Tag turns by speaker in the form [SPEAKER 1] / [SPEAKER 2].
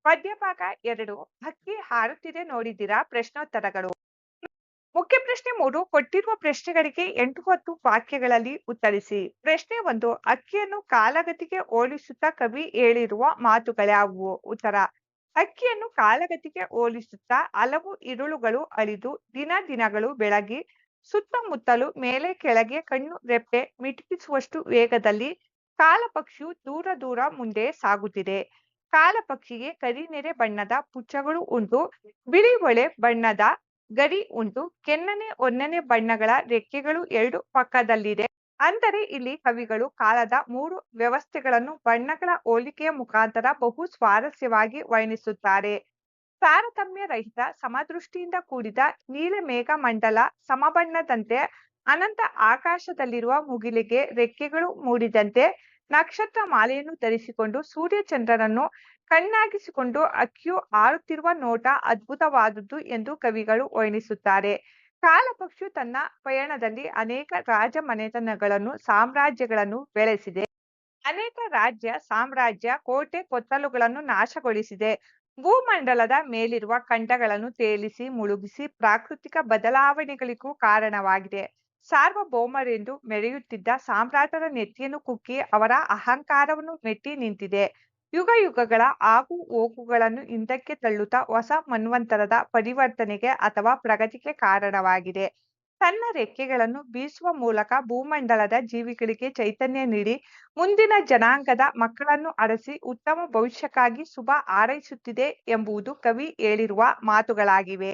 [SPEAKER 1] ಪದ್ಯಭಾಗ 2 ಹಕ್ಕಿ ಹಾರುತ್ತಿದೆ ನೋಡಿದಿರಾ ಪ್ರಶ್ನೋತ್ತರಗಳು. ಮುಖ್ಯ ಪ್ರಶ್ನೆ 3 ಕೊಟ್ಟಿರುವ ಪ್ರಶ್ನೆಗಳಿಗೆ 8 10 ವಾಕ್ಯಗಳಲ್ಲಿ ಉತ್ತರಿಸಿ. ಪ್ರಶ್ನೆ 1 ಅಕ್ಕಿಯನ್ನು ಕಾಲಗತಿಗೆ ಹೋಲಿಸುತ್ತಾ ಕವಿ ಹೇಳಿರುವ ಮಾತುಗಳ್ಯಾವುವು? ಉತ್ತರ: ಅಕ್ಕಿಯನ್ನು ಕಾಲಗತಿಗೆ ಹೋಲಿಸುತ್ತಾ ಹಲವು ಇರುಳುಗಳು ಅಳಿದು ದಿನಗಳು ಬೆಳಗಿ ಸುತ್ತಮುತ್ತಲು ಮೇಲೆ ಕೆಳಗೆ ಕಣ್ಣು ರೆಪ್ಪೆ ಮಿಟುಕಿಸುವಷ್ಟು ವೇಗದಲ್ಲಿ ಕಾಲಪಕ್ಷಿಯು ದೂರ ಮುಂದೆ ಸಾಗುತ್ತಿದೆ. ಕಾಲಪಕ್ಷಿಗೆ ಕರಿನೆರೆ ಬಣ್ಣದ ಪುಚ್ಚಗಳು ಉಂಟು, ಬಿಳಿ ಹೊಳೆ ಬಣ್ಣದ ಗರಿ ಉಂಟು, ಕೆನ್ನನೆ ಹೊನ್ನನೆ ಬಣ್ಣಗಳ ರೆಕ್ಕೆಗಳು ಎರಡು ಪಕ್ಕದಲ್ಲಿದೆ. ಅಂದರೆ ಇಲ್ಲಿ ಕವಿಗಳು ಕಾಲದ 3 ವ್ಯವಸ್ಥೆಗಳನ್ನು ಬಣ್ಣಗಳ ಹೋಲಿಕೆಯ ಮುಖಾಂತರ ಬಹು ಸ್ವಾರಸ್ಯವಾಗಿ ವರ್ಣಿಸುತ್ತಾರೆ. ತಾರತಮ್ಯ ರಹಿತ ಸಮದೃಷ್ಟಿಯಿಂದ ಕೂಡಿದ ನೀಲಮೇಘ ಮಂಡಲ ಸಮಬಣ್ಣದಂತೆ, ಅನಂತ ಆಕಾಶದಲ್ಲಿರುವ ಮುಗಿಲಿಗೆ ರೆಕ್ಕೆಗಳು ಮೂಡಿದಂತೆ, ನಕ್ಷತ್ರ ಮಾಲೆಯನ್ನು ಧರಿಸಿಕೊಂಡು ಸೂರ್ಯಚಂದ್ರನನ್ನು ಕಣ್ಣಾಗಿಸಿಕೊಂಡು ಅಕ್ಕಿಯು ಹಾರುತ್ತಿರುವ ನೋಟ ಅದ್ಭುತವಾದುದು ಎಂದು ಕವಿಗಳು ವರ್ಣಿಸುತ್ತಾರೆ. ಕಾಲಪಕ್ಷಿಯು ತನ್ನ ಪಯಣದಲ್ಲಿ ಅನೇಕ ರಾಜಮನೆತನಗಳನ್ನು ಸಾಮ್ರಾಜ್ಯಗಳನ್ನು ಬೆಳೆಸಿದೆ. ಅನೇಕ ರಾಜ್ಯ ಸಾಮ್ರಾಜ್ಯ ಕೋಟೆ ಕೊತ್ತಲುಗಳನ್ನು ನಾಶಗೊಳಿಸಿದೆ. ಭೂಮಂಡಲದ ಮೇಲಿರುವ ಖಂಡಗಳನ್ನು ತೇಲಿಸಿ ಮುಳುಗಿಸಿ ಪ್ರಾಕೃತಿಕ ಬದಲಾವಣೆಗಳಿಗೂ ಕಾರಣವಾಗಿದೆ. ಸಾರ್ವಭೌಮರೆಂದು ಮೆರೆಯುತ್ತಿದ್ದ ಸಾಮ್ರಾಟರ ನೆತ್ತಿಯನ್ನು ಕುಕ್ಕಿ ಅವರ ಅಹಂಕಾರವನ್ನು ಮೆಟ್ಟಿ ನಿಂತಿದೆ. ಯುಗಗಳ ಆಗು ಹೋಗುಗಳನ್ನು ಹಿಂದಕ್ಕೆ ತಳ್ಳುತ್ತಾ ಹೊಸ ಮನ್ವಂತರದ ಪರಿವರ್ತನೆಗೆ ಅಥವಾ ಪ್ರಗತಿಗೆ ಕಾರಣವಾಗಿದೆ. ತನ್ನ ರೆಕ್ಕೆಗಳನ್ನು ಬೀಸುವ ಮೂಲಕ ಭೂಮಂಡಲದ ಜೀವಿಗಳಿಗೆ ಚೈತನ್ಯ ನೀಡಿ ಮುಂದಿನ ಜನಾಂಗದ ಮಕ್ಕಳನ್ನು ಅರಸಿ ಉತ್ತಮ ಭವಿಷ್ಯಕ್ಕಾಗಿ ಶುಭ ಹಾರೈಸುತ್ತಿದೆ ಎಂಬುದು ಕವಿ ಹೇಳಿರುವ ಮಾತುಗಳಾಗಿವೆ.